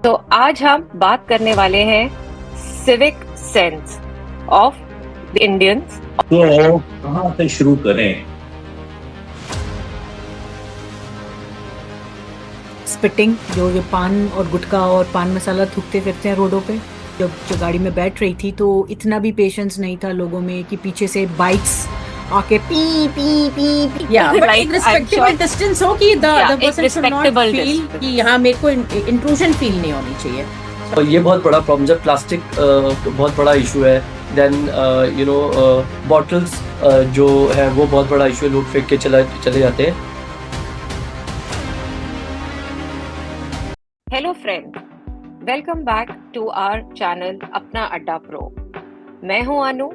तो आज हम बात करने वाले हैं civic sense of the Indians. तो कहाँ से शुरू करें? स्पिटिंग, जो पान और गुटखा और पान मसाला थूकते फिरते हैं रोडों पे। जो गाड़ी में बैठ रही थी तो इतना भी पेशेंस नहीं था लोगों में कि पीछे से बाइक्स आके P P P P. Yeah, but Like, एक respectable I'm sure- distance हो कि the Yeah, person एक should not respectable feel distance. कि यहाँ मेरे को intrusion feel नहीं होनी चाहिए. और ये बहुत बड़ा प्रॉब्लम है। प्लास्टिक बहुत बड़ा इशू है। देन बॉटल्स जो है वो बहुत बड़ा इशू है, लोग फेंक के चले जाते हैं। Hello friend, welcome back to our channel Apna Adda pro. मैं हूं Anu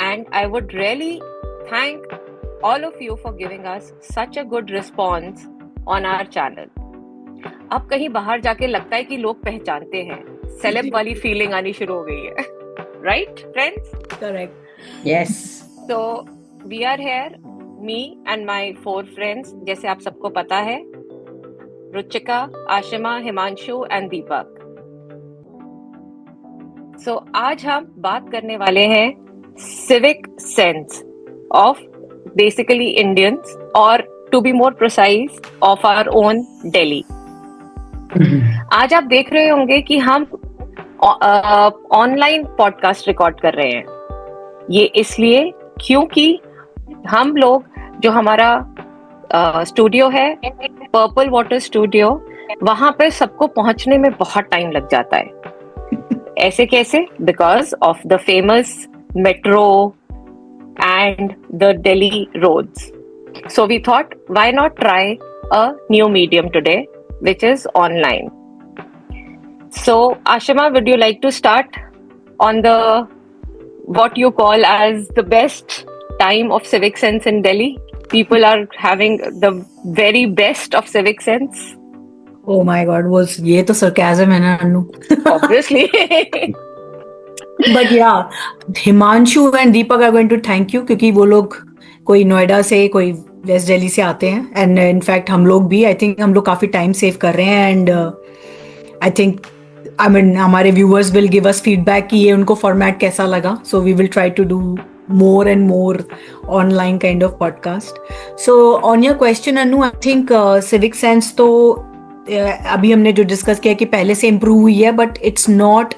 and I would really thank all of you for giving us such a good response on our channel. अब कहीं बाहर जाके लगता है कि लोग पहचानते हैं, सेलेब वाली फीलिंग आनी शुरू हो गई है। Right friends? Correct. Yes. So we are here, me and my 4 friends, जैसे आप सबको पता है, रुचिका, आशिमा, हिमांशु एंड दीपक। So आज हम बात करने वाले हैं civic sense of basically Indians, और to be more precise of our own Delhi. आज आप देख रहे होंगे कि हम ऑनलाइन पॉडकास्ट रिकॉर्ड कर रहे हैं। ये इसलिए क्योंकि हम लोग, जो हमारा स्टूडियो है पर्पल वाटर स्टूडियो, वहां पे सबको पहुंचने में बहुत टाइम लग जाता है। ऐसे कैसे? Because of the famous metro and the Delhi roads. So we thought, why not try a new medium today, which is online. So Ashima, would you like to start on the what you call as the best time of civic sense in Delhi? People are having the very best of civic sense. Oh my God, ये तो sarcasm है ना अनु? Obviously. But yeah, Himanshu and Deepak are going to thank you क्योंकि वो लोग कोई नोएडा से, कोई वेस्ट दिल्ली से आते हैं, एंड इनफैक्ट हम लोग भी, आई थिंक हम लोग काफी टाइम सेव कर रहे हैं, एंड आई थिंक हमारे viewers will give us feedback कि ये उनको फॉर्मेट कैसा लगा। So we will try to do more and more online kind of podcast. So on your question Anu, I think civic sense तो अभी हमने जो डिस्कस किया कि पहले से इम्प्रूव हुई है, बट इट्स नॉट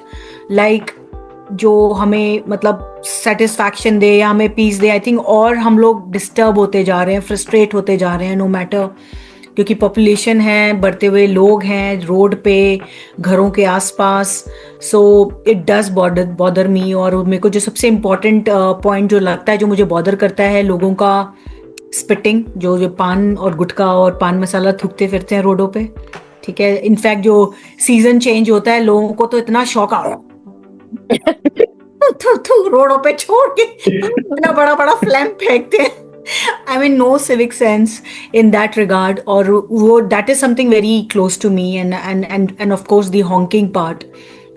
लाइक जो हमें मतलब सेटिस्फैक्शन दे या हमें पीस दे। आई थिंक और हम लोग डिस्टर्ब होते जा रहे हैं, फ्रस्ट्रेट होते जा रहे हैं, नो मैटर, क्योंकि पॉपुलेशन है, बढ़ते हुए लोग हैं रोड पे, घरों के आसपास। So it does bother me. और मेरे को जो सबसे इम्पोर्टेंट पॉइंट जो लगता है, जो मुझे बॉदर करता है, लोगों का स्पिटिंग, जो पान और गुटखा और पान मसाला थूकते फिरते हैं रोडों पे। ठीक है, इनफैक्ट जो सीजन चेंज होता है, लोगों को तो इतना शौक आ रोडों पे छोड़ के इतना बड़ा बड़ा फ्लैम फेंकते हैं। I mean, no civic sense in that regard, और वो that is something very close to me, and of course the honking part.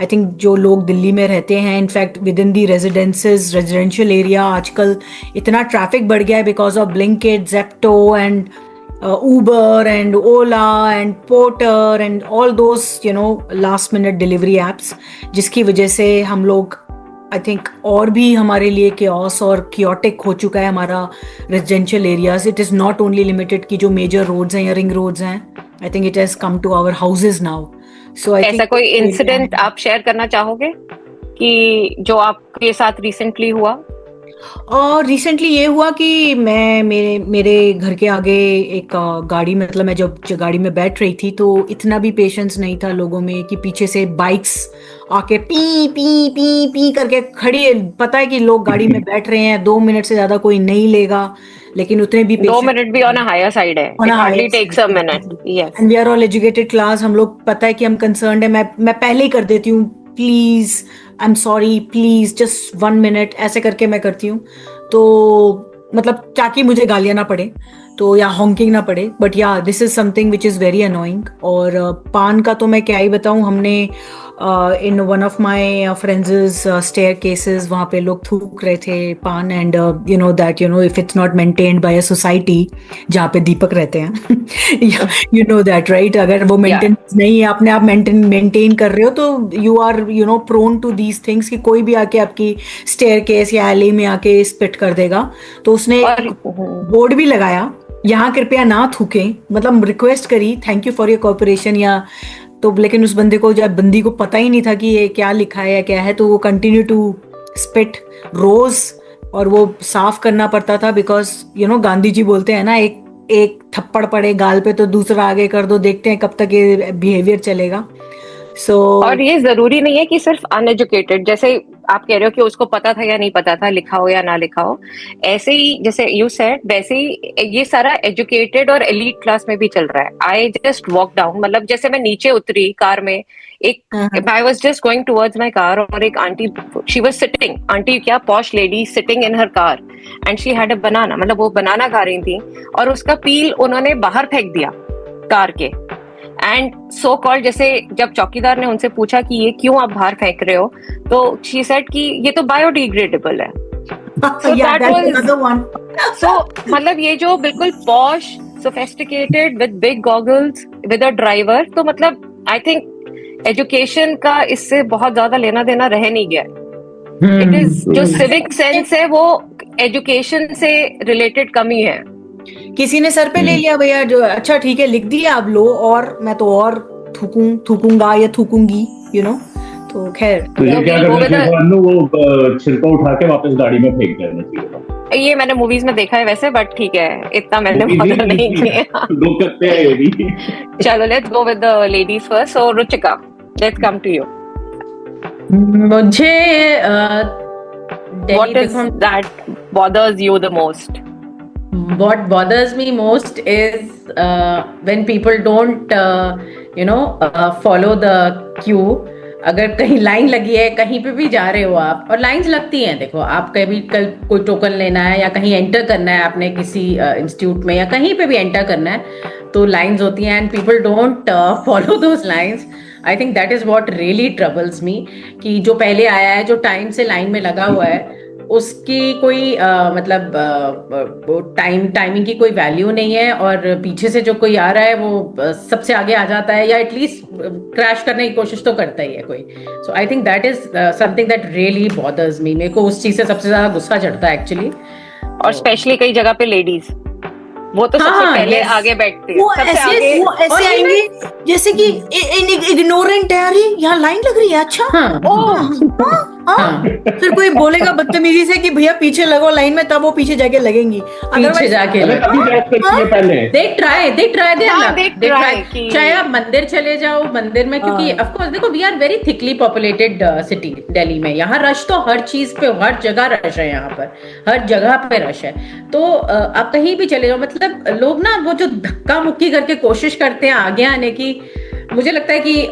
I think जो लोग दिल्ली में रहते हैं, in fact with in the residential area, आजकल इतना ट्रैफिक बढ़ गया है because of Blinkit, Zepto and Uber and Ola and Porter and all those, last minute delivery apps, जिसकी वजह से हम लोग, आई थिंक, और भी हमारे लिए chaos और chaotic हो चुका है हमारा residential areas. It is not only limited कि जो मेजर रोड्स हैं या रिंग रोड्स हैं, I think it has come to our houses now. So ऐसा कोई इंसिडेंट आप शेयर करना चाहोगे कि जो आपके साथ रिसेंटली हुआ? और रिसेंटली ये हुआ कि मैं मेरे घर के आगे एक गाड़ी, मतलब मैं जब गाड़ी में बैठ रही थी तो इतना भी पेशेंस नहीं था लोगों में कि पीछे से बाइक्स आके पी पी पी पी करके खड़ी है। पता है कि लोग गाड़ी में बैठ रहे हैं, 2 मिनट से ज्यादा कोई नहीं लेगा, लेकिन उतने भी 2 मिनट भी ऑन अ हायर साइड है। It hardly takes a minute. Yes. And we are all educated class, हम लोग पता है कि हम कंसर्न्ड है। मैं पहले ही कर देती हूँ, please, I am sorry, please just 1 minute, ऐसे करके मैं करती हूँ, तो मतलब ताकि मुझे गालियां ना पड़े। तो या हॉन्किंग ना पड़े, but yeah this is something which is very annoying. और पान का तो मैं क्या ही बताऊं, हमने in one of my friends staircases वहाँ पे लोग थूक रहे थे पान, and you know that you know if it's not maintained by a society जहाँ पे दीपक रहते हैं यू नो दैट राइट, अगर वो मेंटेन नहीं है, अपने आप मेंटेन कर रहे हो, तो you are you know prone to these things कि कोई भी आके आपकी स्टेयर केस या एली में आके स्पिट कर देगा। तो उसने बोर्ड भी लगाया, यहाँ कृपया ना थूकें, मतलब रिक्वेस्ट करी, thank you for your cooperation या तो, लेकिन उस बंदे को, जब बंदी को पता ही नहीं था कि ये क्या लिखा है या क्या है, तो वो कंटिन्यू टू स्पिट रोज, और वो साफ करना पड़ता था because you know Gandhi ji बोलते हैं ना, एक थप्पड़ पड़े गाल पे तो दूसरा आगे कर दो, देखते हैं कब तक ये बिहेवियर चलेगा। और ये जरूरी नहीं है कि सिर्फ अनएजुकेटेड, जैसे आप कह रहे हो कि उसको पता था या नहीं पता था, लिखा हो या ना लिखा हो, ऐसे ही जैसे यू सेड वैसे ही ये सारा एजुकेटेड और एलीट क्लास में भी चल रहा है। आई जस्ट वॉक डाउन, मतलब जैसे मैं नीचे उतरी कार में, एक I was just going towards my car, और एक aunty, she was sitting, aunty क्या posh lady sitting in her car, and she had a banana, मतलब वो बनाना खा रही थी, और उसका पील उन्होंने बाहर फेंक दिया कार के। एंड सो कॉल्ड, जैसे जब चौकीदार ने उनसे पूछा कि ये क्यों आप बाहर फेंक रहे हो, तो शी सेड कि ये तो बायोडिग्रेडेबल है। सो मतलब ये जो बिल्कुल posh sophisticated with big goggles with a driver, तो मतलब आई थिंक एजुकेशन का इससे बहुत ज्यादा लेना देना रह नहीं गया। इट इज जो सिविक सेंस है वो एजुकेशन से रिलेटेड कम ही है। किसी ने सर पे ले लिया भैया, जो अच्छा ठीक है लिख दिया आप लो, और मैं तो और थूकूंगा या थूकूंगी, यू नो। तो खैर तुझे क्या करना चाहिए, वो छिलका उठा के वापस गाड़ी में फेंक देना चाहिए। ये मैंने मूवीज में देखा है वैसे, बट ठीक है, इतना मैंने बॉदर नहीं किया। लोग करते हैं ये भी। चलो let's go with the ladies first. So Ruchika, let's come to you. मुझे what is that bothers you the most? What bothers me most is when people don't follow the queue. अगर कहीं लाइन लगी है, कहीं पे भी जा रहे हो आप, और लाइंस लगती हैं, देखो आप कभी कल कोई टोकन लेना है या कहीं एंटर करना है आपने किसी इंस्टीट्यूट में या कहीं पे भी एंटर करना है, तो लाइंस होती हैं and people don't follow those lines. I think that is what really troubles me, कि जो पहले आया है, जो टाइम से लाइन में लगा हुआ है, उसकी कोई टाइमिंग की कोई वैल्यू नहीं है, और पीछे से जो कोई आ रहा है वो सबसे आगे आ जाता है या एटलीस्ट क्रैश करने की कोशिश तो करता ही है कोई। So I think that is something that really bothers me. मेरे को उस चीज से सबसे ज्यादा गुस्सा चढ़ता है एक्चुअली, और स्पेशली कई जगह पे लेडीज, वो तो सबसे पहले आगे बैठती है, वो ऐसे आएंगे जैसे कि इग्नोरेंट है, अरे यहाँ लाइन लग रही है, अच्छा फिर कोई बोलेगा बदतमीजी से कि भैया पीछे लगो लाइन में, तब वो पीछे जाके लगेंगी। पीछे जाके चाहे आप मंदिर चले जाओ, मंदिर में, क्योंकि ऑफ कोर्स देखो we are very thickly populated city Delhi में, यहाँ रश तो हर चीज पे, हर जगह रश है, यहाँ पर हर जगह पे रश है। तो आप कहीं भी चले जाओ, मतलब लोग ना वो जो धक्का मुक्की करके कोशिश करते हैं आगे आने की, मुझे लगता है कि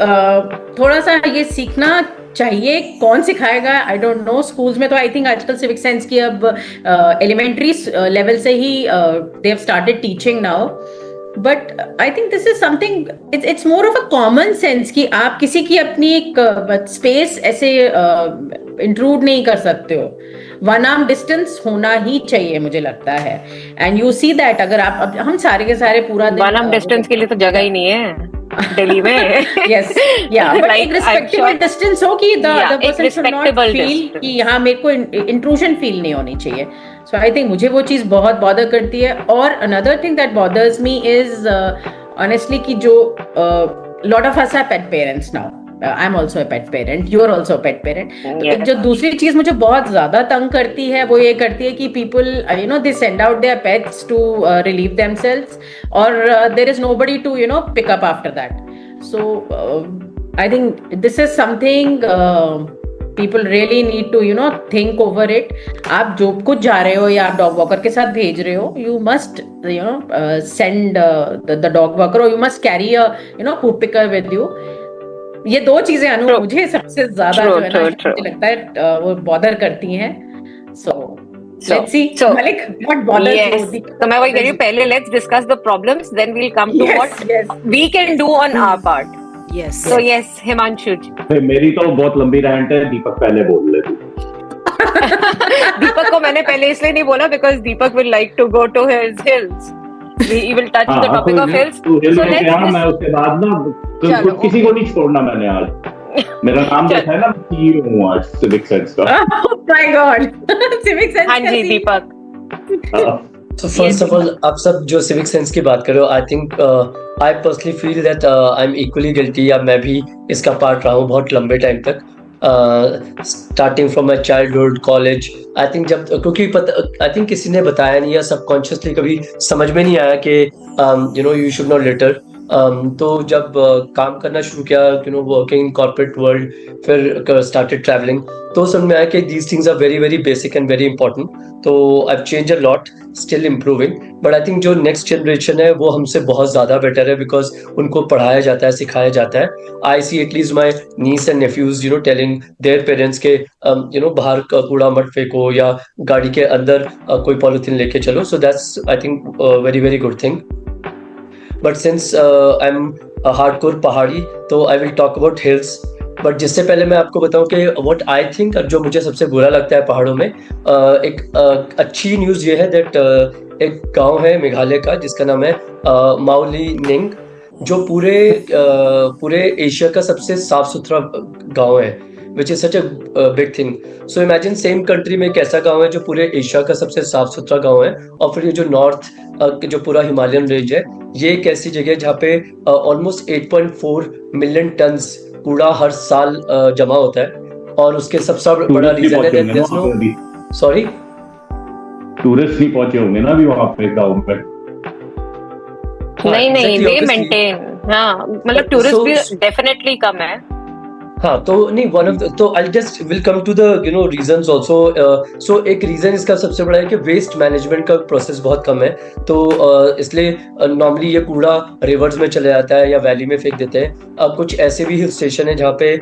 थोड़ा सा ये सीखना चाहिए। कौन सिखाएगा आई डोंट नो। स्कूल्स में तो आई थिंक आजकल सिविक सेंस की अब एलिमेंट्री लेवल से ही they have started teaching now, but I think this is something, it's more of a common sense कि आप किसी की अपनी एक स्पेस ऐसे इंट्रूड नहीं कर सकते हो। वन आर्म डिस्टेंस होना ही चाहिए मुझे लगता है, एंड यू सी दैट अगर आप, हम सारे के सारे पूरा दिन वन आर्म डिस्टेंस के लिए तो जगह ही नहीं है दिल्ली में। यस या बट एक रिस्पेक्टेबल डिस्टेंस हो कि the person should not feel कि यहाँ मेरे को इंट्रूजन फील नहीं होनी चाहिए। सो आई थिंक मुझे वो चीज बहुत बॉदर करती है। और another thing that bothers me is honestly कि जो lot of us are pet parents now, I am also a pet parent, you are also a pet parent. जो दूसरी चीज मुझे बहुत ज्यादा तंग करती है वो ये करती है कि people you know they send out their pets to relieve themselves, और there is nobody to you know pick up after that. So I think this is something people really need to you know think over it. आप जो कुछ जा रहे हो या आप dog walker के साथ भेज रहे हो, you must you know send the dog walker, or you must carry a you know poop picker with you. ये दो चीजें अनु मुझे सबसे ज्यादा जो है ना मुझे लगता है वो बॉदर करती हैं। let's see. So Malik, what bothers yes. you? So मैं वही कह रही हूँ, पहले let's discuss the problems, then we'll come to what we can do on our part. Yes. So yes, Himanshu. मेरी तो बहुत लंबी रैंट है, दीपक पहले बोल ले तू। दीपक को मैंने पहले इसलिए नहीं बोला because Deepak will like to go to his hills. He will touch the topic of hills. So मैं उसके बाद ना किसी को नहीं छोड़ना मैंने आज। मेरा नाम देखा है ना, CEO हूँ आज सिविक सेंस का। Oh my God, civic sense। हाँ जी दीपक। So first of all, आप सब जो civic sense की बात कर रहे हो, I think I personally feel that I'm equally guilty, या मैं भी इसका पार्ट रहा हूँ बहुत लंबे टाइम तक, starting from my childhood, college। I think जब क्योंकि I think किसी ने बताया नहीं या subconsciously कभी समझ में नहीं आया कि you should not litter। तो जब काम करना शुरू किया, वर्किंग इन कॉर्पोरेट वर्ल्ड, फिर स्टार्टेड ट्रैवलिंग, तो समझ में आया कि these things are very very basic and very important. तो I have change a lot, still improving, but I think जो नेक्स्ट जनरेशन है वो हमसे बहुत ज़्यादा बेटर है, बिकॉज उनको पढ़ाया जाता है, सिखाया जाता है। I see at least my nieces and nephews telling their parents के बाहर कूड़ा मत फेंको या गाड़ी के अंदर कोई पॉलिथीन लेके चलो। So that's I think very very good thing. But since I'm a hardcore पहाड़ी, तो I will talk about hills। But जिससे पहले मैं आपको बताऊं कि what I think, जो मुझे सबसे बुरा लगता है पहाड़ों में, एक अच्छी न्यूज़ ये है that एक गांव है मेघालय का जिसका नाम है माउली निंग, जो पूरे एशिया का सबसे साफ सुथरा गांव है, which is such a big thing। So imagine same country में एक ऐसा गांव है जो पूरे एशिया का सबसे साफ सुथरा गांव है, और फिर ये जो नॉर्थ जो पूरा हिमालयन रेंज है, ये एक ऐसी जगह है जहाँ पे ऑलमोस्ट 8.4 मिलियन टन्स कूड़ा हर साल जमा होता है, और उसके सबसे बड़ा रीजन है that सॉरी टूरिस्ट नहीं पहुंचे होंगे ना अभी वहाँ पे गाँव पे। नहीं वे मेंटेन, हाँ मतलब टूरिस्ट भी डेफिनेटली कम है। हाँ, तो नहीं वन ऑफ तो I just will come to the reasons also. So एक रीजन इसका सबसे बड़ा है कि वेस्ट मैनेजमेंट का प्रोसेस बहुत कम है, तो इसलिए नॉर्मली ये कूड़ा रिवर्स में चले जाता है या वैली में फेंक देते हैं। कुछ ऐसे भी हिल स्टेशन है जहाँ पे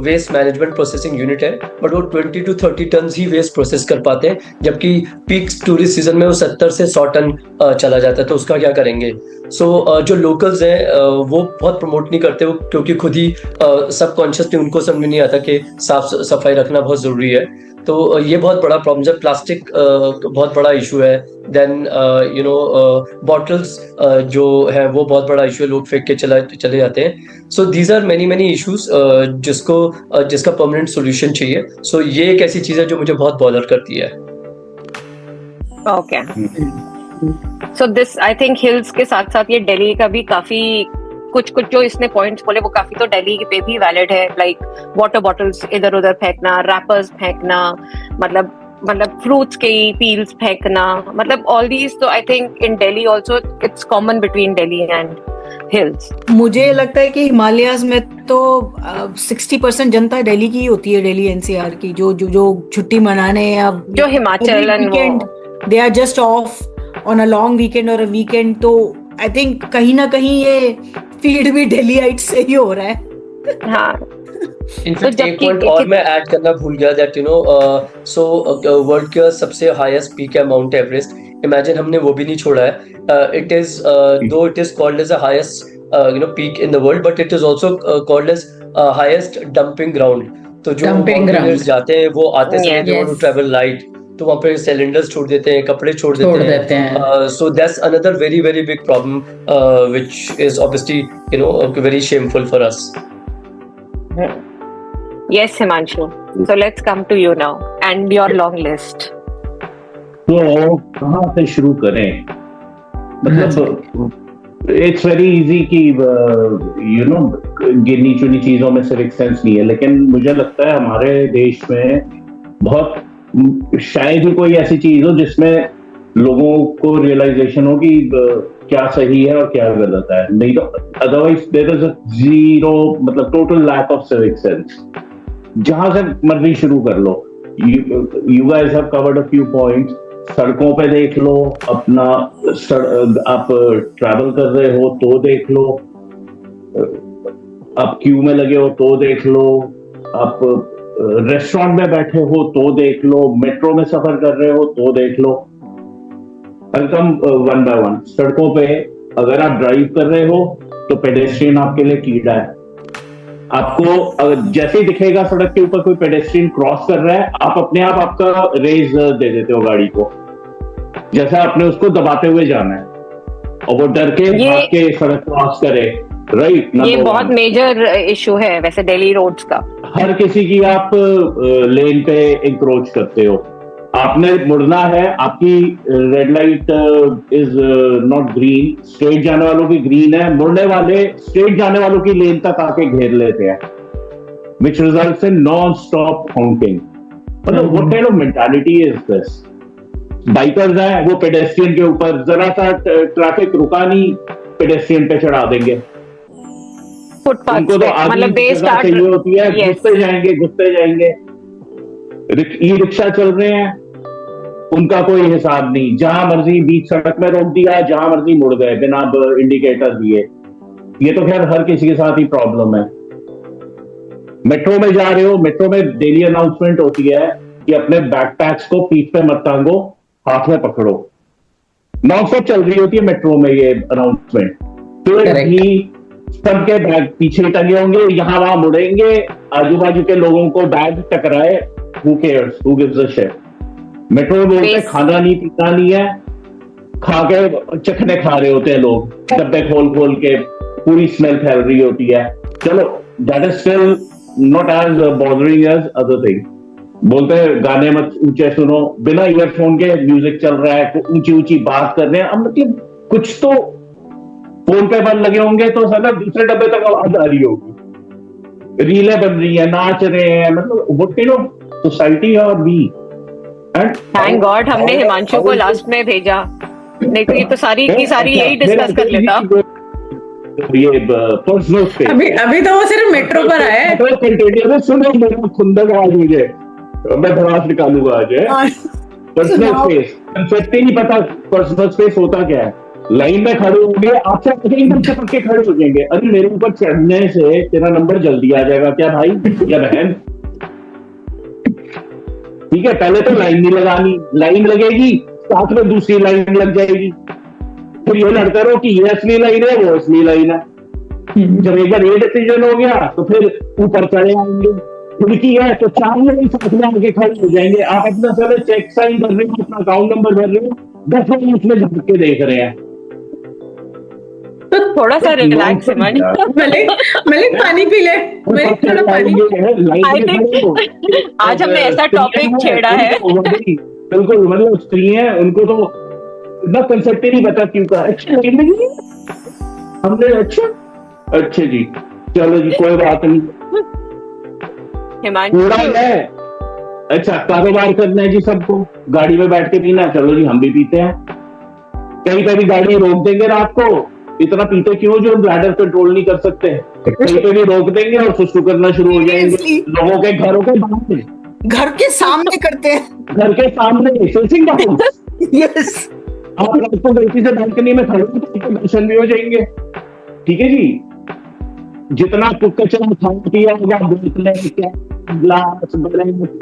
वेस्ट मैनेजमेंट प्रोसेसिंग यूनिट है, बट वो 20 to 30 टन ही वेस्ट प्रोसेस कर पाते हैं, जबकि पीक टूरिस्ट सीजन में वो 70 से 100 टन चला जाता है। तो उसका क्या करेंगे? सो जो लोकल्स हैं वो बहुत प्रमोट नहीं करते, वो क्योंकि खुद ही सबकॉन्शियसली उनको समझ में नहीं आता कि साफ सफाई रखना बहुत जरूरी है। तो ये बहुत बड़ा प्रॉब्लम है। प्लास्टिक बहुत बड़ा इशू है। देन बॉटल्स जो है वो बहुत बड़ा इशू है, लोग फेंक के चले जाते हैं। So these are many issues जिसका परमानेंट सोल्यूशन चाहिए। सो ये एक ऐसी चीज है जो मुझे बहुत बॉदर करती है। Okay, so this I think hills के साथ साथ ये दिल्ली का भी काफी कुछ जो इसने पॉइंट्स बोले वो काफी तो दिल्ली पे भी वैलिड है। लाइक वाटर बॉटल्स इधर उधर फेंकना, रैपर्स फेंकना, मतलब फ्रूट्स के पील्स फेंकना, मतलब ऑल दीज। तो I think in Delhi also it's common between Delhi and hills. मुझे लगता है कि हिमालयाज में तो 60% जनता दिल्ली की ही होती है, दिल्ली एनसीआर की, जो छुट्टी मनाने या जो Himachal weekend they are just off on a long weekend और अ वीकेंड। तो आई थिंक कहीं ना कहीं ये फीड भी दिल्लीइट से ही हो रहा है। हाँ, इनफैक्ट एक पॉइंट और मैं ऐड करना भूल गया दैट सो वर्ल्ड का सबसे हाईएस्ट पीक है माउंट एवरेस्ट। इमेजिन हमने वो भी नहीं छोड़ा है। It is though it is called as the highest peak in the world, but it is also called as highest dumping ground. तो जो माउंटेनियर्स जाते हैं वो आते समय they want to travel light, तो वहाँ पे सिलेंडर्स छोड़ देते हैं, कपड़े छोड़ देते हैं। So that's another very very big problem which is obviously very shameful for us. Yes, Himanshu. So let's come to you now and your long list. तो कहाँ से शुरू करें? मतलब इट्स वेरी इजी कि गिनी चुनी चीजों में सिविक सेंस नहीं है, लेकिन मुझे लगता है हमारे देश में बहुत शायद ही कोई ऐसी चीज हो जिसमें लोगों को रियलाइजेशन हो कि क्या सही है और क्या गलत है। नहीं तो otherwise there is a zero, मतलब total lack of civic sense. जहां से मर्जी शुरू कर लो। You guys have covered a few points. सड़कों पे देख लो, अपना आप ट्रैवल कर रहे हो तो देख लो, आप क्यू में लगे हो तो देख लो, आप रेस्टोरेंट में बैठे हो तो देख लो, मेट्रो में सफर कर रहे हो तो देख लो। Welcome one by one. सड़कों पे अगर आप ड्राइव कर रहे हो तो पेडेस्ट्रियन आपके लिए कीड़ा है। आपको जैसे ही दिखेगा सड़क के ऊपर कोई पेडेस्ट्रियन क्रॉस कर रहा है, आप अपने आप आपका रेज दे देते हो गाड़ी को, जैसा आपने उसको दबाते हुए जाना है, और वो डर के भाग के सड़क क्रॉस करे। राइट, ये बहुत मेजर इशू है वैसे दिल्ली रोड्स का। हर किसी की आप लेन पे इंक्रोच करते हो। आपने मुड़ना है, आपकी red light is not green, straight जाने वालों की ग्रीन है, मुड़ने वाले स्ट्रेट जाने वालों की लेन तक आके घेर लेते हैं, which results in non stop honking. मतलब what kind of mentality is this? Bikers हैं, वो पेडेस्ट्रियन के ऊपर जरा सा ट्रैफिक रुका नहीं, पेडेस्ट्रियन पे चढ़ा देंगे। उनको तो मतलब चाहिए होती है, घुसते जाएंगे। ई रिक्शा चल रहे हैं, उनका कोई हिसाब नहीं, जहां मर्जी बीच सड़क में रोक दिया, जहां मर्जी मुड़ गए बिना इंडिकेटर दिए। ये तो खैर हर किसी के साथ ही प्रॉब्लम है। मेट्रो में जा रहे हो, मेट्रो में डेली अनाउंसमेंट होती है कि अपने बैकपैक्स को पीठ पे मत टांगो, हाथ में पकड़ो। नॉन स्टॉप चल रही होती है मेट्रो में ये अनाउंसमेंट। फिर भी सबके बैग पीछे टंगे होंगे, यहाँ वहां मुड़ेंगे, आजू बाजू के लोगों को बैग टकराए, who cares, who gives a shit? Metro में बोलते खाना नहीं पीना नहीं है, खा के चखने खा रहे होते हैं लोग, डब्बे खोल खोल के, पूरी स्मेल फैल रही होती है। चलो, that is still not as bothering as other thing. बोलते हैं गाने मत ऊंचे सुनो, बिना ईयरफोन के म्यूजिक चल रहा है, ऊंची ऊंची बात कर रहे हैं। अब मतलब कुछ तो फोन पे बंद लगे होंगे तो साला दूसरे डब्बे तक आवाज आ रही होगी, रीलें बन रही है, नाच रहे हैं। मतलब what kind of society are we? And thank God हमने हिमांशु को लास्ट में भेजा, नहीं तो ये तो सारी की सारी यही डिस्कस कर लेता। ये पर्सनल स्पेस, अभी तो वो सिर्फ मेट्रो पर आया है। सुनो, मेरा खुंदक आज मुझे, मैं धड़ास निकालूंगा आज। पर्सनल स्पेस कंसेप्ट ही नहीं पता, पर्सनल स्पेस होता क्या है। लाइन में खड़े होंगे, आपसे एकदम से पक्के खड़े हो जाएंगे, अरे मेरे ऊपर चढ़ने से तेरा नंबर जल्दी आ जाएगा क्या भाई या बहन? ठीक है, पहले तो लाइन नहीं लगानी, लाइन लगेगी साथ में दूसरी लाइन लग जाएगी, फिर ये लड़ते रहो कि ये असली लाइन है, वो असली लाइन है। जब एक बार ये डिसीजन हो गया तो फिर ऊपर चढ़े आएंगे, खिड़की है तो 4 लाइन साथ में आगे खड़े हो जाएंगे। आप अपना सारे चेक साइन कर रहे हो, अपना अकाउंट नंबर भर रहे हो, 10 लोग उसमें झपक के देख रहे हैं। थोड़ा सा रिलैक्स है मलिक पानी पी ले, थोड़ा पानी। आज हमने ऐसा टॉपिक छेड़ा है। बिल्कुल, मतलब स्त्री है, उनको तो इतना कंसेप्ट ही नहीं पता क्यों का। अच्छा हमने अच्छा जी, चलो जी, कोई बात नहीं। पूरा है, अच्छा कारोबार करना है जी सबको, गाड़ी में बैठ के पीना, चलो जी हम भी पीते हैं। कहीं पे भी गाड़ी रोक देंगे रात को, इतना पीते क्यों जो ब्लैडर कंट्रोल नहीं कर सकते, कहीं पे भी रोक देंगे और सुसु करना शुरू हो जाएंगे। लोगों के घरों के बाहर, घर के सामने करते हैं, घर के सामने सेल्सिंग डाउन। यस, आप रात को गलती से बालकनी में खड़े हो दर्शन भी हो जाएंगे। ठीक है जी, जितना कचरा खा पिया होगा, बोतलें, ग्लास,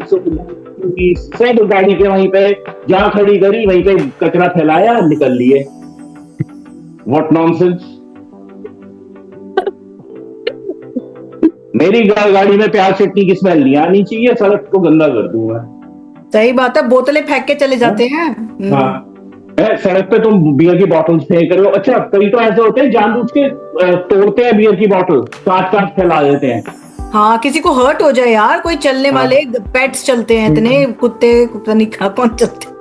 सब गाड़ी के वहीं पे जहां खड़ी करी वहीं पे कचरा फैलाया, निकल लिए। What nonsense. मेरी गाड़ी में प्याज चटनी की स्मेल नहीं आनी चाहिए, सड़क को गंदा कर दूंगा। सही बात है, बोतलें फेंक के चले जाते हैं। हाँ, सड़क पे तुम बियर की बॉटल्स फेंक रहे हो। अच्छा, कई तो ऐसे होते हैं जानबूझ के तोड़ते हैं बियर की बॉटल, काट फैला देते हैं। हाँ, किसी को हर्ट हो जाए यार, कोई चलने वाले पेट्स चलते हैं, इतने कुत्ते पता नहीं कौन चलते।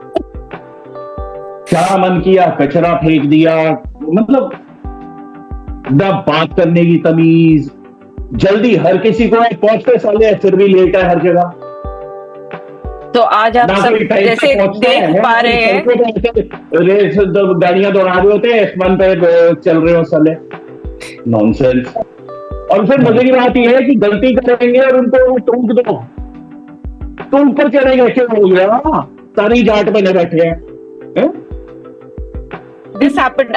क्या मन किया, कचरा फेंक दिया। मतलब ना बात करने की तमीज, जल्दी हर किसी को है, पहुंचते साले फिर भी लेट है हर जगह। तो आज आप सब जैसे देख पा रहे हैं, रेस गाड़ियां दौड़ा रहे होते हैं, आसमान पे चल रहे हो साले, नॉनसेंस। और फिर मजे की बात यह है कि गलती करेंगे और उनको टूक दो तो ऊपर चढ़ेंगे, क्यों हो गया, सारी जाट बने बैठे हैं। This happened.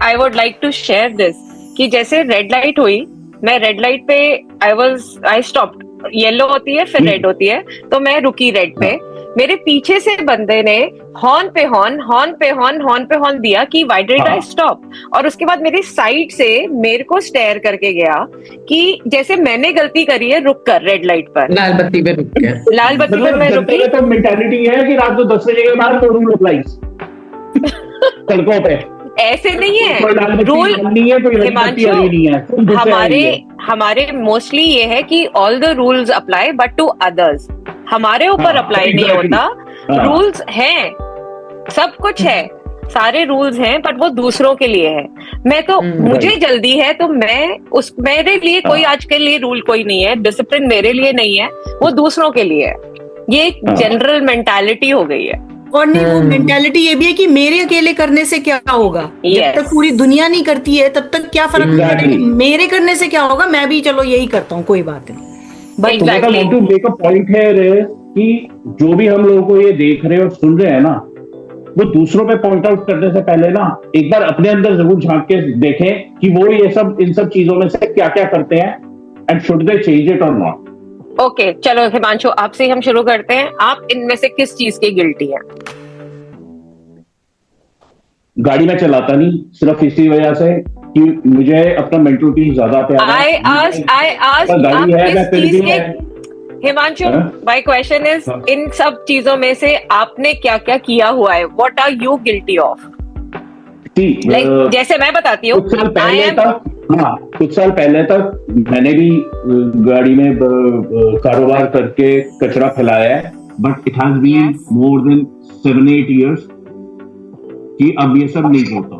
I would like to share this कि जैसे रेड लाइट हुई, मैं रेड लाइट पे आई स्टॉप्ड येलो होती है फिर रेड होती है, तो मैं रुकी रेड पे। मेरे पीछे से बंदे ने हॉर्न पे हॉर्न दिया कि व्हाई डिड आई स्टॉप, और उसके बाद मेरी साइड से मेरे को स्टेयर करके गया कि जैसे मैंने गलती करी है, रुक कर रेड लाइट पर, लाल बत्ती पे रुक गया, लाल बत्ती पर मैं रुकी। तो मेंटालिटी है कि रात को 10 बजे के बाद तो रूल अप्लाइज सड़कों पे, ऐसे नहीं है रूल हिमांशु। हमारे मोस्टली ये है कि all the rules apply but to others, हमारे ऊपर अप्लाई नहीं होता। रूल्स हैं, सब कुछ है, सारे रूल्स हैं, बट वो दूसरों के लिए है। मैं तो मुझे जल्दी है तो मैं उस मेरे लिए कोई आज के लिए रूल कोई नहीं है, डिसिप्लिन मेरे लिए नहीं है, वो दूसरों के लिए है। ये जनरल मेंटालिटी हो गई है। और नहीं, वो मेंटालिटी ये भी है कि मेरे अकेले करने से क्या होगा, जब तक पूरी दुनिया नहीं करती है तब तक क्या फर्क पड़ता है, मेरे करने से क्या होगा, मैं भी चलो यही करता हूँ, कोई बात नहीं। मेक अ पॉइंट है कि जो भी हम लोगों को ये देख रहे और सुन रहे हैं ना, वो दूसरों पे पॉइंट आउट करने से पहले ना एक बार अपने अंदर जरूर झांक के देखें कि वो ये सब इन सब चीजों में से क्या क्या करते हैं, and should they change it और नॉट। ओके, चलो हिमांशु, आपसे हम शुरू करते हैं। आप इनमें से किस चीज की गिल्टी है? गाड़ी में चलाता नहीं, सिर्फ इसी वजह से कि मुझे अपना मेंटल पीस ज्यादा प्यारा है। गाड़ी है मैं फिर भी हिमांशु, माय क्वेश्चन इज, इन सब चीजों में से आपने क्या क्या किया हुआ है? What are you guilty of? जैसे मैं बताती हूँ, कुछ साल पहले तक मैंने भी गाड़ी में कारोबार करके कचरा फैलाया है, but it has been more than 7-8 years कि अब ये सब नहीं होता।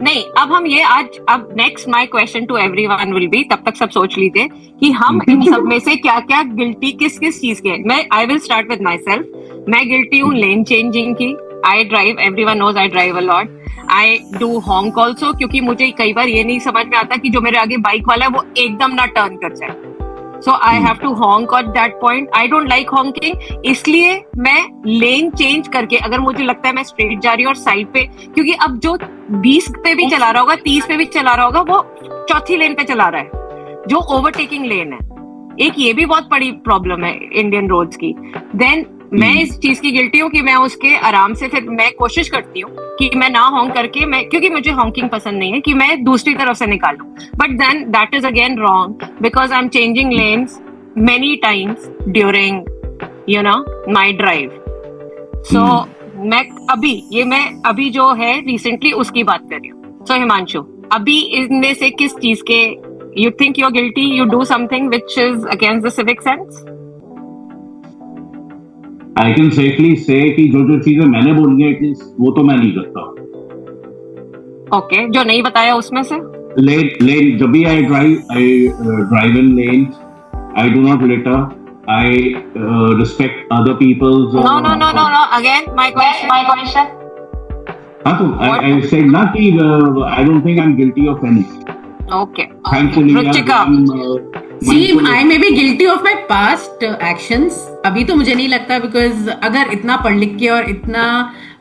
नहीं, अब हम ये अब next my question to everyone will be, तब तक सब सोच लीजिए कि हम इन सब में से क्या क्या गिल्टी किस किस चीज के। मैं I will start with myself. मैं गिल्टी हूँ लेन चेंजिंग की। I drive, everyone knows I drive a lot. I do honk also, क्योंकि मुझे कई बार ये नहीं समझ में आता कि जो मेरे आगे बाइक वाला है वो एकदम ना टर्न कर जाए, so I have to honk at that point. I don't like honking, इसलिए मैं लेन चेंज करके, अगर मुझे लगता है मैं स्ट्रेट जा रही हूँ और साइड पे, क्योंकि अब जो 20 पे भी चला रहा होगा, 30 पे भी चला रहा होगा, वो चौथी लेन पे चला रहा है जो ओवरटेकिंग लेन है। एक ये भी बहुत बड़ी प्रॉब्लम है इंडियन रोड्स की। देन मैं इस चीज की गिल्टी हूँ कि मैं उसके आराम से, फिर मैं कोशिश करती हूँ कि मैं ना हॉन्क करके, मैं, क्योंकि मुझे हॉन्किंग पसंद नहीं है, कि मैं दूसरी तरफ से निकालूं। But then that is again wrong because I am changing lanes many times during my drive. So मैं अभी जो है रिसेंटली उसकी बात कर रही हूँ। सो हिमांशु, अभी इनमें से किस चीज के you think you're guilty, you do something which is against the civic sense? I can safely say कि जो चीजें मैंने बोली है वो तो मैं नहीं करता। Okay, जो नहीं बताया उसमें से? Lane, जब भी I drive in lanes, I do not litter. I respect other people's. No. Again, my question. हाँ तो I said ना कि I don't think I'm guilty of anything. Okay. Thankfully, Ruchika. See, I may be guilty of my past actions. अभी तो मुझे नहीं लगता, because अगर इतना पढ़ लिख के और इतना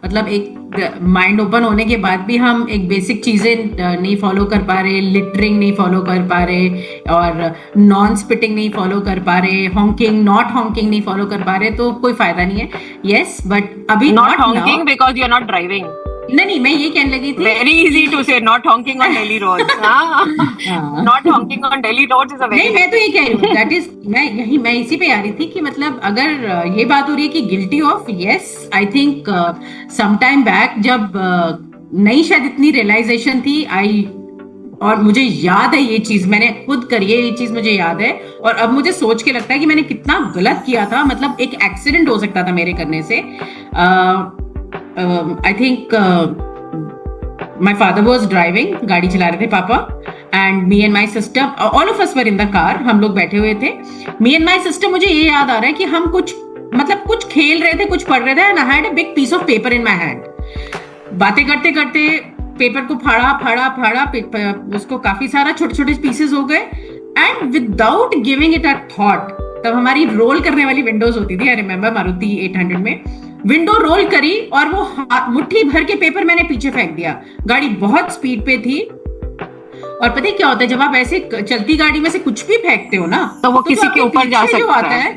मतलब एक माइंड ओपन होने के बाद भी हम एक बेसिक चीजें नहीं फॉलो कर पा रहे, लिटरिंग नहीं फॉलो कर पा रहे, और नॉन स्पिटिंग नहीं फॉलो कर पा रहे, हॉन्किंग नॉट हॉन्किंग नहीं फॉलो कर पा रहे, तो कोई फायदा नहीं है। यस, बट अभी not honking because you are not driving. नहीं, मैं ये कहने लगी थी, very easy to say not honking on Delhi roads. Not honking on Delhi roads is a very, नहीं, मैं तो ये कह रही हूँ, दैट इज, मैं इसी पे आ रही थी कि मतलब अगर ये बात हो रही है कि guilty of, yes, I think some time back जब नहीं शायद इतनी रियलाइजेशन थी, और मुझे याद है ये चीज मैंने खुद करी है, ये चीज मुझे याद है, और अब मुझे सोच के लगता है कि मैंने कितना गलत किया था। मतलब एक एक्सीडेंट हो सकता था मेरे करने से। I think my father was driving, गाड़ी चला रहे थे पापा, and me and my sister, all of us were in the car, हम लोग बैठे हुए थे। Me and my sister, मुझे ये याद आ रहा है कि हम कुछ खेल रहे थे, कुछ पढ़ रहे थे, and I had a big piece of paper in my hand. बातें करते करते पेपर को फाड़ा, उसको काफी सारा छोटे छोटे पीसेस हो गए, and without giving it a thought, तब हमारी रोल करने वाली विंडोज होती थी, आई रिमेम्बर मारुति 800 में, विंडो रोल करी और वो मुट्ठी भर के पेपर मैंने पीछे फेंक दिया। गाड़ी बहुत स्पीड पे थी और पता है क्या होता है, जब आप ऐसे चलती गाड़ी में से कुछ भी फेंकते हो ना, तो वो किसी के ऊपर जा सकता है।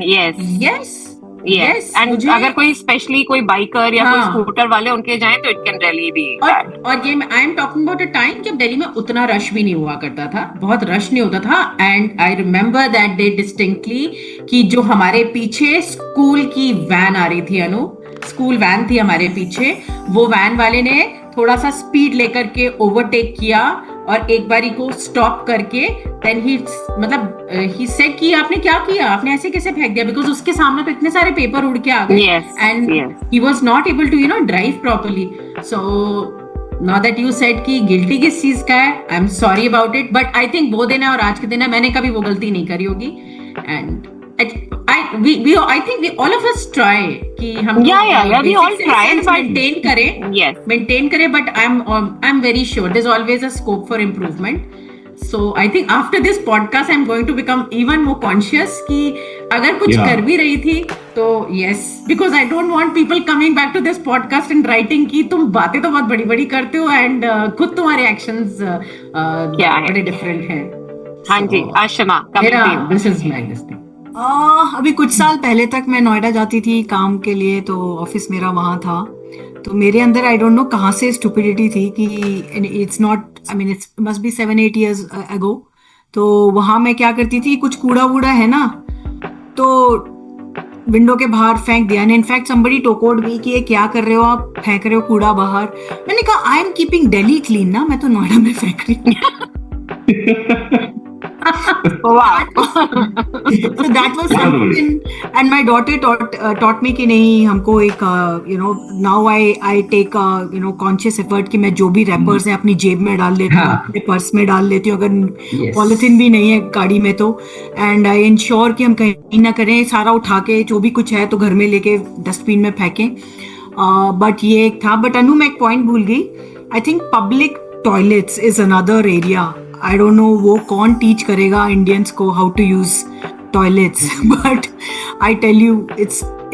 यस एंड अगर कोई स्पेशली कोई बाइकर या कोई स्कूटर वाले उनके जाएं तो it can really be bad. और ये I am talking about a time जब दिल्ली में उतना रश भी नहीं हुआ करता था, बहुत रश नहीं होता था। And I remember that day distinctly कि जो हमारे पीछे स्कूल की वैन आ रही थी, अनु स्कूल वैन थी हमारे पीछे, वो वैन वाले ने थोड़ा सा स्पीड लेकर के ओवरटेक किया और एक बारी को स्टॉप करके देन ही सेड कि आपने क्या किया, आपने ऐसे कैसे फेंक दिया, बिकॉज उसके सामने तो इतने सारे पेपर उड़ के आ गए and he was not able to drive properly. So now that you said कि गिल्टी किस चीज का है, I am sorry about it, but I think वो दिन है और आज के दिन है, मैंने कभी वो गलती नहीं करी होगी। And I think we all of us try कि हम we all try maintain करें, but I'm very sure there's always a scope for improvement. So I think after this podcast I'm going to become even more conscious कि अगर कुछ कर भी रही थी तो yes, because I don't want people coming back to this podcast and writing कि तुम बातें तो बहुत बड़ी बड़ी करते हो and खुद तुम्हारे actions बड़े different हैं। हाँ जी, Ashma this is my listening। अभी कुछ साल पहले तक मैं नोएडा जाती थी काम के लिए, तो ऑफिस मेरा वहाँ था, तो मेरे अंदर आई डोंट नो कहाँ से स्टुपिडिटी थी कि it's not, I mean it's must be 7-8 years अगो। तो वहाँ मैं क्या करती थी, कुछ कूड़ा वूड़ा है ना तो विंडो के बाहर फेंक दिया। इनफैक्ट समबडी टोकोड भी कि ये क्या कर रहे हो आप, फेंक रहे हो कूड़ा बाहर। मैंने कहा I am keeping Delhi clean ना, मैं तो नोएडा में फेंक रही हूँ। Wow. So that was something, and my daughter taught me कि नहीं, हमको एक now I take conscious effort कि मैं जो भी रैपर्स हैं अपनी जेब में डाल लेती हूँ, अपने पर्स में डाल लेती हूँ, अगर पॉलिथीन भी नहीं है गाड़ी में तो, एंड आई इंश्योर कि हम कहीं ना करें, सारा उठा के जो भी कुछ है तो घर में लेके डस्टबिन में फेंकें। बट ये एक था। बट अनु मैं एक पॉइंट भूल गई, I think public toilets is another area. I don't know वो कौन टीच करेगा इंडियंस को how to use toilets, but I tell you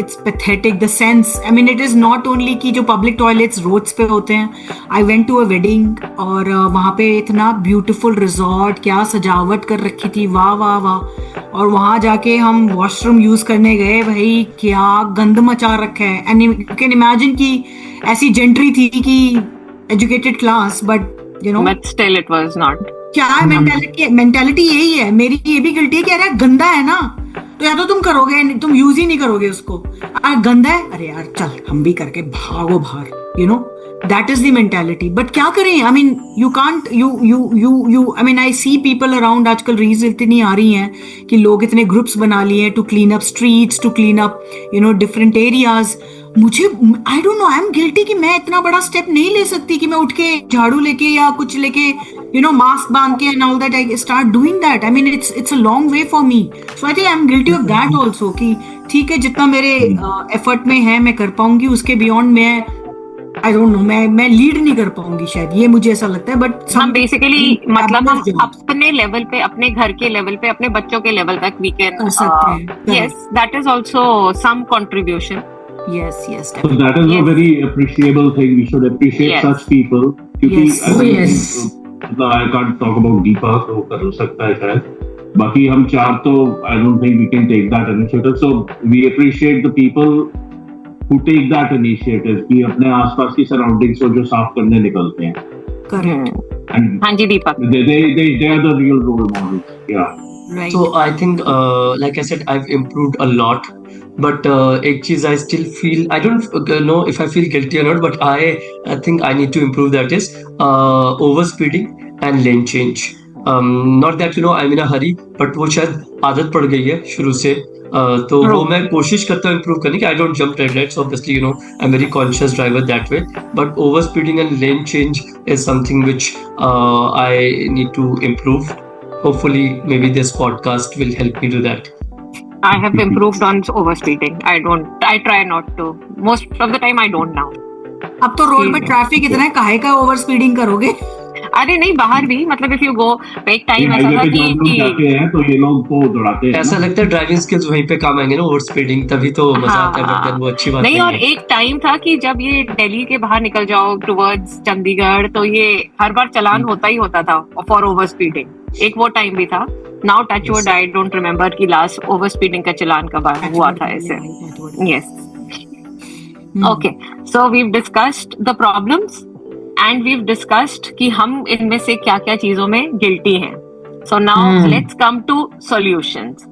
it's pathetic, the sense, I mean it is not only कि जो public toilets roads पे होते हैं। I went to a wedding और वहाँ पे इतना beautiful resort, क्या सजावट कर रखी थी, वाह वाह वाह। और वहाँ जाके हम वॉशरूम यूज करने गए, भाई क्या गंद मचा रखा है। एंड यू कैन इमेजिन कि ऐसी जेंट्री थी कि educated class, but you know but still it was not. क्या है मेंटालिटी यही है। मेरी ये भी गिल्टी है कि अरे गंदा है ना तो या तो तुम करोगे, तुम यूज ही नहीं करोगे उसको। गंदा है, अरे यार चल हम भी करके भागो बाहर, you know that is the mentality. But क्या करें, I mean you can't you I mean I see people around, आजकल रील्स इतनी आ रही हैं कि लोग इतने ग्रुप्स बना लिए to clean up streets, to clean up different areas. मुझे I don't know, I am guilty कि मैं इतना बड़ा स्टेप नहीं ले सकती कि मैं उठ के झाड़ू लेके या कुछ लेके मास्क बांध के and all that I start doing that. I mean it's a long way for me, so I think I am guilty of that also कि ठीक है जितना मेरे एफर्ट में है मैं कर पाऊंगी, उसके बियॉन्ड मैं आई डोंट नो, मैं लीड नहीं कर पाऊंगी शायद, ये मुझे ऐसा लगता है। बट हम बेसिकली मतलब हम अपने लेवल पे, अपने घर के लेवल पे, अपने बच्चों के लेवल तक वी कैन कर सकते हैं। Yes, that is also some contribution. Yes, so that is a very appreciable thing. We should appreciate such people. I can't talk about Deepak, वो कर सकता है शायद, बाकी हम चार तो I don't think we can take that initiative. So we appreciate the people who take that initiative कि अपने आसपास की surroundings को जो साफ करने निकलते हैं। Correct. हाँ जी दीपक, they are the real role models. Yeah. Right. So I think like I said, I've improved a lot. But एक चीज I still feel, I don't know if I feel guilty or not, but I think I need to improve, that is overspeeding and lane change. Not that I'm in a hurry, but वो शायद आदत पड़ गई है शुरू से, तो वो मैं कोशिश करता हूँ improve करने की। I don't jump red lights, obviously, I'm very conscious driver that way, but overspeeding and lane change is something which I need to improve. Hopefully maybe this podcast will help me do that. I have improved on overspeeding. I try not to. Most of the time I don't now. अब तो road पे traffic इतना है, काहे का over speeding करोगे? अरे नहीं, बाहर भी, मतलब इफ यू गो, एक टाइम ऐसा था कि जाते हैं तो ये लोग तो दौड़ाते हैं, ऐसा लगता है ड्राइविंग स्किल्स वहीं पे काम आएंगे ना, ओवर स्पीडिंग, तभी तो मजा आता है, बट वो अच्छी बात नहीं। और एक टाइम था कि जब ये दिल्ली के बाहर निकल जाओ टुवर्ड्स चंडीगढ़, तो ये हर बार चलान होता ही होता था फॉर ओवर स्पीडिंग, एक वो टाइम भी था। Now touch wood, I don't remember कि लास्ट ओवर स्पीडिंग का चलान कब हुआ था ऐसे। Yes, okay, so we discussed the problems and we discussed कि हम इनमें से क्या क्या चीजों में गिल्टी हैं। So now let's come to solutions.